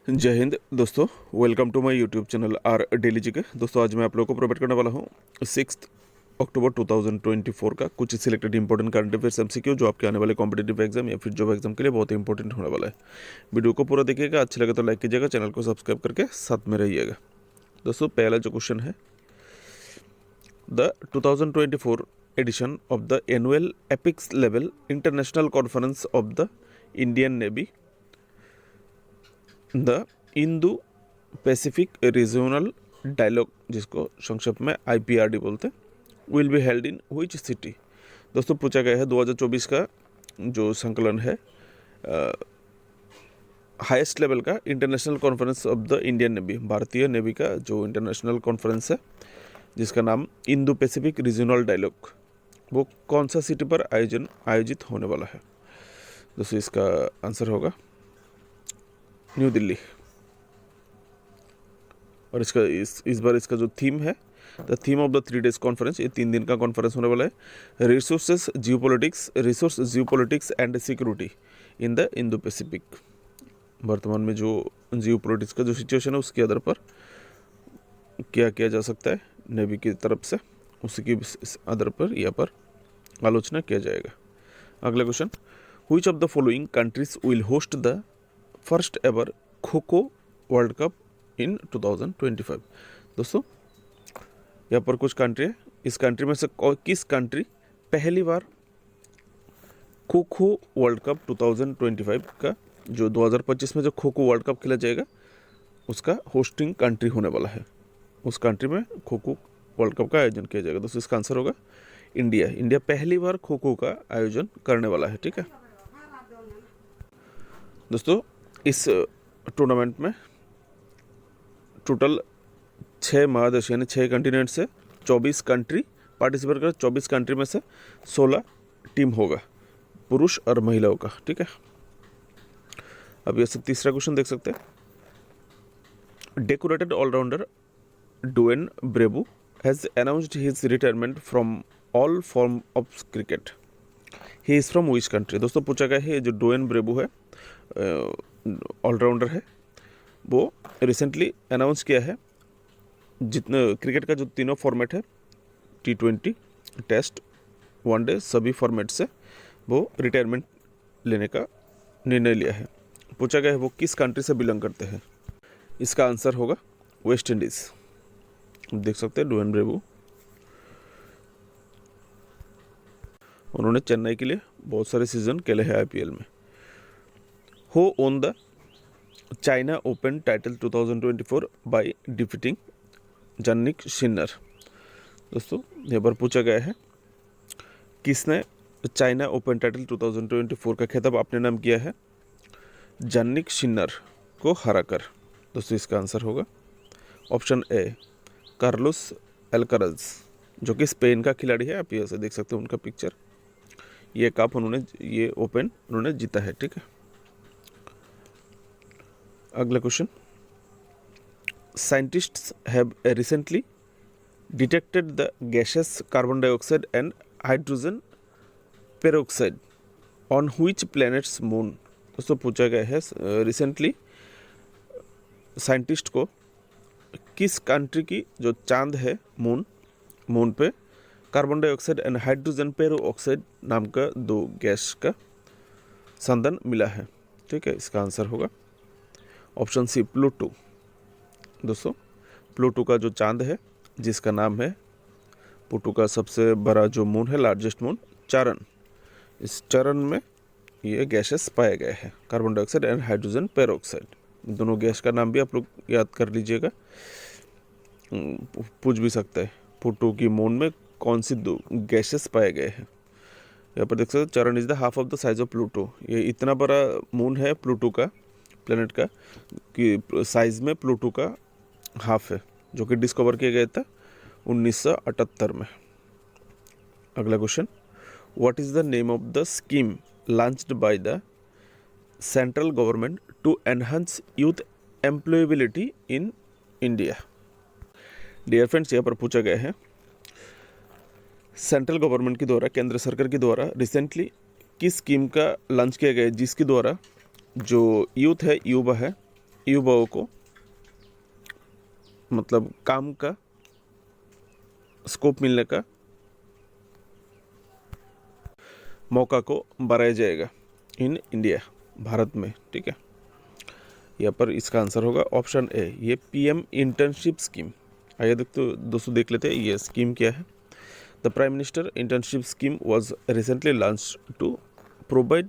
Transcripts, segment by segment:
जय हिंद दोस्तों, welcome to my YouTube channel R daily G K. दोस्तों आज मैं आप लोगों को प्रोवाइड करने वाला हूँ 6 अक्टूबर 2024 का कुछ selected important current affairs MCQ जो आपके आने वाले कॉम्पिटेटिव एग्जाम या फिर जॉब एग्जाम के लिए बहुत ही इंपॉर्टेंट होने वाला है। वीडियो को पूरा देखिएगा, अच्छा लगे तो लाइक कीजिएगा, चैनल को सब्सक्राइब करके साथ में रहिएगा। दोस्तों पहला जो क्वेश्चन है, the 2024 edition of the annual apex level international conference of the Indian Navy the Indo Pacific regional dialogue, जिसको संक्षेप में IPRD बोलते हैं, will be held in which city. दोस्तों पूछा गया है 2024 का जो संकलन है हाईएस्ट लेवल का international conference of the Indian Navy, भारतीय नेवी का जो इंटरनेशनल कॉन्फ्रेंस है जिसका नाम इंडो पैसिफिक रीजनल डायलॉग, वो कौन सा सिटी पर आयोजित होने वाला है। दोस्तों इसका आंसर होगा न्यू दिल्ली। और इसका इस बार इसका जो थीम है, the theme of the 3 days conference, ये 3 दिन का कॉन्फ्रेंस होने वाला है, resource geopolitics and security in the Indo Pacific. वर्तमान में जो जियोपॉलिटिक्स का जो सिचुएशन है उसके आधार पर क्या किया जा सकता है नेवी की तरफ से, उसी के आधार पर यहाँ पर आलोचना किया जाएगा। अगला question, which of the following countries will host the first ever kho-kho World Cup in 2025। दोस्तों यहाँ पर कुछ कंट्री है, इस कंट्री में से किस कंट्री पहली बार खो-खो वर्ल्ड कप 2025 का, जो 2025 में जो खो-खो वर्ल्ड कप खेला जाएगा उसका होस्टिंग कंट्री होने वाला है, उस कंट्री में खो-खो वर्ल्ड कप का आयोजन किया जाएगा। दोस्तों इसका आंसर होगा इंडिया। इंडिया पहली बार खो-खो का आयोजन करने वाला है। ठीक है दोस्तों, इस टूर्नामेंट में टोटल 6 महादेश यानी 6 कंटिनेंट से 24 कंट्री पार्टिसिपेट कर, 24 कंट्री में से 16 टीम होगा, पुरुष और महिलाओं का। ठीक है, अब ये सब तीसरा क्वेश्चन देख सकते हैं। Decorated allrounder Dwayne Bravo has announced his retirement from all form of cricket, he is from which country. दोस्तों पूछा गया है, जो डुएन ब्रेबू है ऑलराउंडर है, वो रिसेंटली अनाउंस किया है जितने क्रिकेट का जो तीनों फॉर्मेट है, T20, टेस्ट, वनडे, सभी फॉर्मेट से वो रिटायरमेंट लेने का निर्णय लिया है। पूछा गया है वो किस कंट्री से बिलोंग करते हैं। इसका आंसर होगा वेस्ट इंडीज़। देख सकते हैं डुएन ब्रेबू, उन्होंने चेन्नई के लिए बहुत सारे सीजन खेले हैं IPL में। Who won the China Open title 2024 by defeating Jannik Sinner. दोस्तों यहाँ पर पूछा गया है किसने चाइना ओपन टाइटल 2024 का खिताब अपने नाम किया है जानिक सिन्नर को हराकर। दोस्तों इसका आंसर होगा ऑप्शन ए कार्लोस अल्काराज, जो कि स्पेन का खिलाड़ी है। आप यहाँ से देख सकते हैं उनका पिक्चर, ये कप ये ओपन उन्होंने जीता है। ठीक है, अगला question, scientists have recently detected the gases carbon dioxide and hydrogen peroxide on which planets moon. दोस्तों पूछा गया है रिसेंटली साइंटिस्ट को किस कंट्री की जो चांद है मून पे carbon dioxide and hydrogen peroxide नाम का 2 गैस का संदन मिला है। ठीक है, इसका आंसर होगा ऑप्शन सी प्लूटो। दोस्तों प्लूटो का जो चांद है जिसका नाम है, प्लूटो का सबसे बड़ा जो मून है, लार्जेस्ट मून चारण, इस चारण में ये गैसेस पाए गए हैं, carbon dioxide and hydrogen peroxide. दोनों गैस का नाम भी आप लोग याद कर लीजिएगा, पूछ भी सकते हैं प्लूटो की मून में कौन सी 2 गैसेस पाए गए हैं। यहाँ पर देख सकते हैं Charon is the half of the size of Pluto, ये इतना बड़ा मून है प्लूटो का, प्लेनेट का, कि साइज में प्लूटो का हाफ है, जो कि डिस्कवर किया गया था 1978 में। अगला question, what is the name of the scheme launched by the central government to enhance youth employability in India. Dear friends, यहाँ पर पूछा गया है सेंट्रल गवर्नमेंट के द्वारा, केंद्र सरकार के द्वारा रिसेंटली किस स्कीम का लॉन्च किया गया है जिसके द्वारा जो यूथ है, युवा है, युवाओं को मतलब काम का स्कोप मिलने का मौका को बढ़ाया जाएगा इन इंडिया, भारत में, ठीक है। यहाँ पर इसका आंसर होगा ऑप्शन ए, ये पीएम इंटर्नशिप स्कीम। आइए दोस्तों देख लेते हैं ये स्कीम क्या है। The prime minister internship scheme was recently launch to provide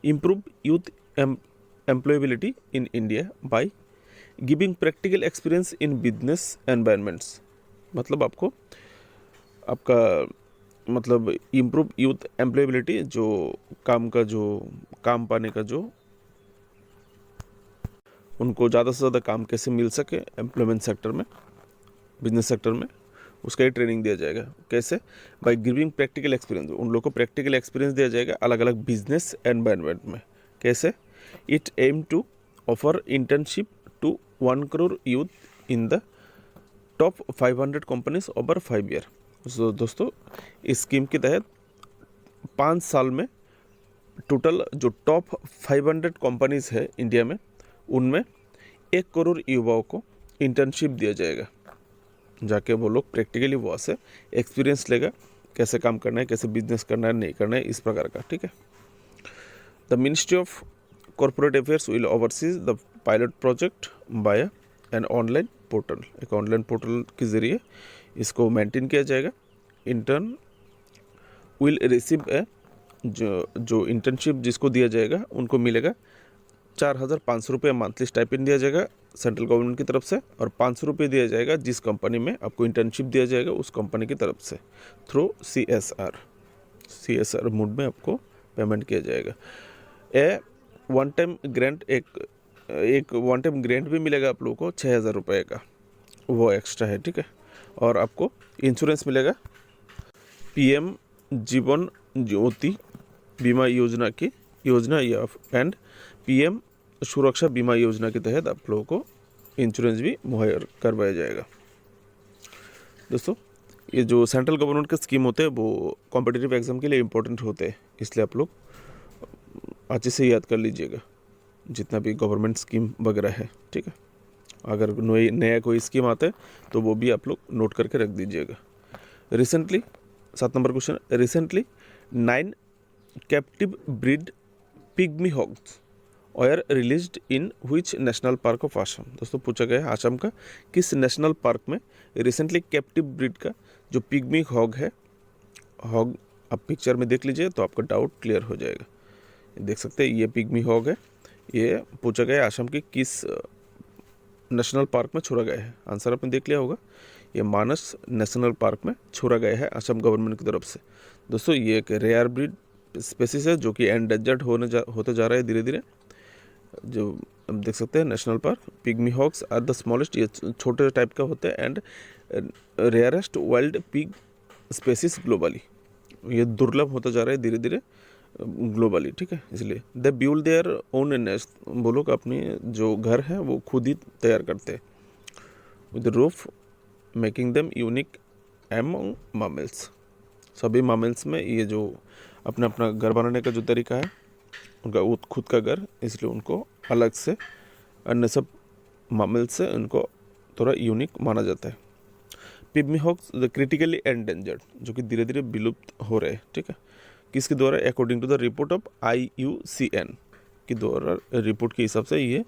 improve youth employability in India by giving practical experience in business environments। मतलब आपको आपका मतलब इम्प्रूव यूथ एम्प्लॉयबिलिटी, जो काम पाने का जो उनको ज़्यादा से ज़्यादा काम कैसे मिल सके एम्प्लॉयमेंट सेक्टर में, बिजनेस सेक्टर में, उसका ही ट्रेनिंग दिया जाएगा। कैसे? बाय गिविंग प्रैक्टिकल एक्सपीरियंस, उन लोगों को प्रैक्टिकल एक्सपीरियंस दिया जाएगा अलग अलग बिजनेस एनवायरनमेंट में। कैसे? It aim to offer internship to 1 crore youth in the top 500 companies over 5 year. तो दोस्तों इस स्कीम के तहत 5 साल में टोटल जो टॉप 500 कंपनीज है इंडिया में, उनमें 1 करोड़ युवाओं को इंटर्नशिप दिया जाएगा। जाके वो लोग प्रैक्टिकली वहाँ से एक्सपीरियंस लेगा, कैसे काम करना है, कैसे बिजनेस करना है, नहीं करना है, इस प्रकार का, ठीक है। The ministry of corporate affairs will overseas the pilot project by an online portal. एक ऑनलाइन पोर्टल के जरिए इसको मेंटेन किया जाएगा। इंटर्न विल रिसीव ए, जो इंटर्नशिप जिसको दिया जाएगा उनको मिलेगा 4,500 रुपये मंथली स्टाइपेंड दिया जाएगा सेंट्रल गवर्नमेंट की तरफ से, और 500 रुपये दिया जाएगा जिस कंपनी में आपको इंटर्नशिप दिया जाएगा उस कंपनी की तरफ से थ्रू CSR मोड में आपको पेमेंट किया जाएगा। वन टाइम ग्रांट, एक वन टाइम ग्रांट भी मिलेगा आप लोगों को 6,000 रुपये का, वो एक्स्ट्रा है, ठीक है। और आपको इंश्योरेंस मिलेगा PM जीवन ज्योति बीमा योजना की या एंड PM सुरक्षा बीमा योजना के तहत आप लोगों को इंश्योरेंस भी मुहैया करवाया जाएगा। दोस्तों ये जो सेंट्रल गवर्नमेंट के स्कीम होते हैं वो कॉम्पिटिटिव एग्जाम के लिए इम्पोर्टेंट होते हैं, इसलिए आप लोग अच्छे से याद कर लीजिएगा जितना भी गवर्नमेंट स्कीम वगैरह है, ठीक है। अगर नया कोई स्कीम आता है तो वो भी आप लोग नोट करके रख दीजिएगा। Recently 7 number question, recently 9 captive bred pygmy hogs और released in which national park of Assam. दोस्तों पूछा गया है आसाम का किस नेशनल पार्क में रिसेंटली कैप्टिव ब्रीड का जो पिग्मी हॉग है, हॉग आप पिक्चर में देख लीजिए तो आपका डाउट क्लियर हो जाएगा। देख सकते हैं ये पिग्मी हॉग है, ये पूछा गया है आसाम के किस नेशनल पार्क में छोड़ा गया है। आंसर आपने देख लिया होगा, ये मानस नेशनल पार्क में छोड़ा गया है आसाम गवर्नमेंट की तरफ से। दोस्तों ये एक रेयर ब्रीड स्पेसिस है जो कि एंडेंजर्ड होते जा रहा है धीरे धीरे। जो हम देख सकते हैं national park, pygmy hogs are the smallest, ये छोटे टाइप का होते हैं, and rarest wild pig species globally, ये दुर्लभ होता जा रहा है धीरे धीरे ग्लोबली, ठीक है। इसलिए they build their own nest, वो लोग अपने जो घर है वो खुद ही तैयार करते हैं with roof making them unique among mammals. सभी मामल्स में ये जो अपना अपना घर बनाने का जो तरीका है उनका खुद का घर, इसलिए उनको अलग से अन्य सब मामल्स से उनको थोड़ा यूनिक माना जाता है। Pygmy hogs the critically endangered, जो कि धीरे धीरे विलुप्त हो रहे हैं, ठीक है। किसके द्वारा? According to the report of IUCN के द्वारा, रिपोर्ट के हिसाब से ये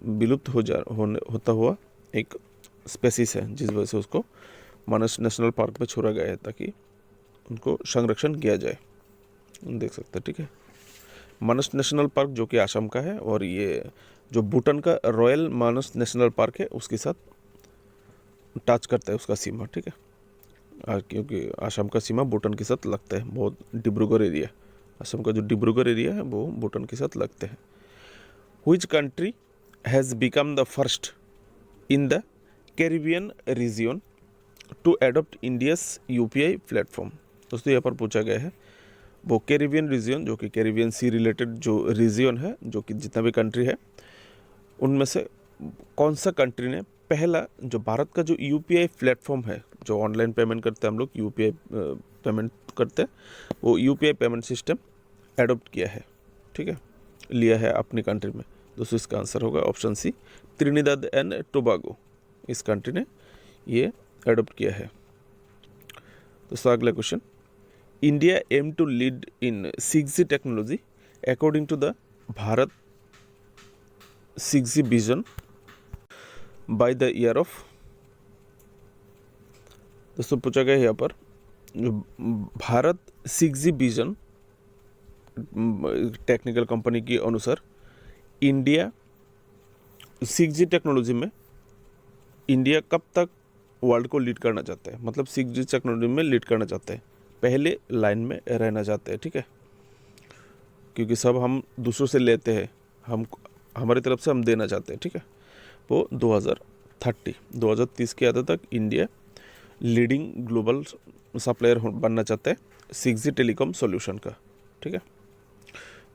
विलुप्त होता हुआ एक स्पेसिस है, जिस वजह से उसको मानस नेशनल पार्क में छोड़ा गया है ताकि उनको संरक्षण किया जाए। देख सकते हैं, ठीक है। मानस नेशनल पार्क जो कि आसाम का है, और ये जो भूटान का रॉयल मानस नेशनल पार्क है उसके साथ टच करता है उसका सीमा, ठीक है। क्योंकि आसाम का सीमा भूटान के साथ लगता है, बहुत डिब्रूगढ़ एरिया, असम का जो डिब्रूगढ़ एरिया है वो भूटान के साथ लगते हैं। Which country has become the first in the Caribbean region to adopt India's UPI platform. दोस्तों यहाँ पर पूछा गया है वो कैरिबियन रीजियन, जो कि कैरिबियन सी रिलेटेड जो रीजियन है, जो कि जितना भी कंट्री है उनमें से कौन सा कंट्री ने पहला जो भारत का जो UPI प्लेटफॉर्म है, जो ऑनलाइन पेमेंट करते हैं हम लोग, UPI पेमेंट करते हैं, वो UPI पेमेंट सिस्टम एडॉप्ट किया है, ठीक है, लिया है अपनी कंट्री में। दोस्तों इसका आंसर होगा option C, Trinidad and Tobago. इस कंट्री ने ये एडॉप्ट किया है। दोस्तों अगला question, India aim to lead in 6G technology according to the Bharat 6G vision by the year of. दोस्तों पूछा गया है यहाँ पर Bharat 6G vision technical company के अनुसार इंडिया 6G टेक्नोलॉजी में इंडिया कब तक वर्ल्ड को लीड करना चाहता है, मतलब 6G टेक्नोलॉजी में लीड करना चाहते हैं, पहले लाइन में रहना चाहते हैं, ठीक है, क्योंकि सब हम दूसरों से लेते हैं, हम हमारी तरफ से हम देना चाहते हैं, ठीक है। वो 2030 के आते तक इंडिया लीडिंग ग्लोबल सप्लायर बनना चाहता है 6G टेलीकॉम सॉल्यूशन का, ठीक है।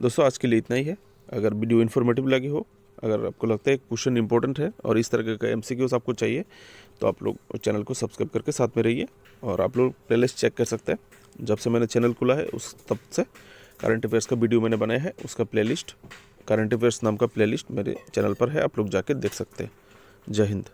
दोस्तों आज के लिए इतना ही है। अगर वीडियो इन्फॉर्मेटिव लगी हो, अगर आपको लगता है क्वेश्चन इंपॉर्टेंट है और इस तरह का MCQs आपको चाहिए, तो आप लोग चैनल को सब्सक्राइब करके साथ में रहिए। और आप लोग प्लेलिस्ट चेक कर सकते हैं, जब से मैंने चैनल खोला है उस तब से करंट अफेयर्स का वीडियो मैंने बनाया है, उसका प्लेलिस्ट करंट अफेयर्स नाम का प्लेलिस्ट मेरे चैनल पर है, आप लोग जाके देख सकते हैं। जय हिंद।